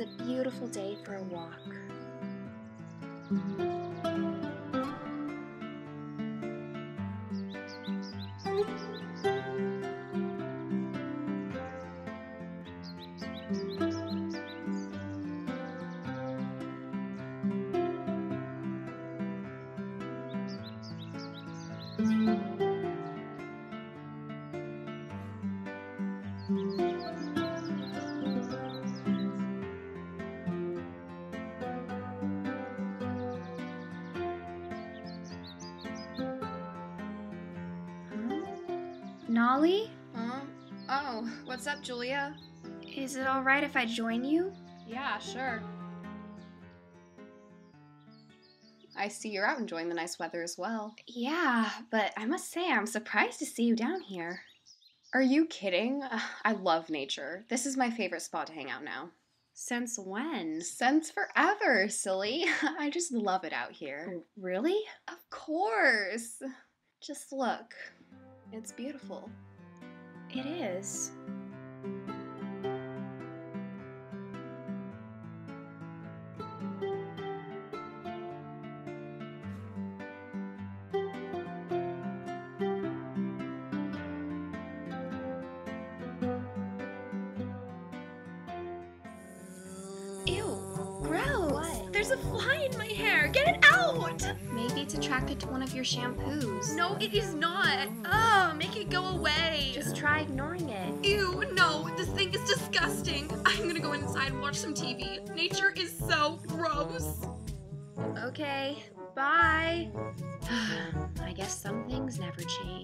a beautiful day for a walk. Nali? Huh? Oh, what's up, Julia? Is it alright if I join you? Yeah, sure. I see you're out enjoying the nice weather as well. Yeah, but I must say I'm surprised to see you down here. Are you kidding? I love nature. This is my favorite spot to hang out now. Since when? Since forever, silly. I just love it out here. Really? Of course. Just look. It's beautiful. It is. Ew, gross. What? There's a fly in my hair. Get it out! Maybe it's attracted to one of your shampoos. No, it is not. Oh, make it go away. Just try ignoring it. Ew, no, this thing is disgusting. I'm gonna go inside and watch some TV. Nature is so gross. Okay, bye. I guess some things never change.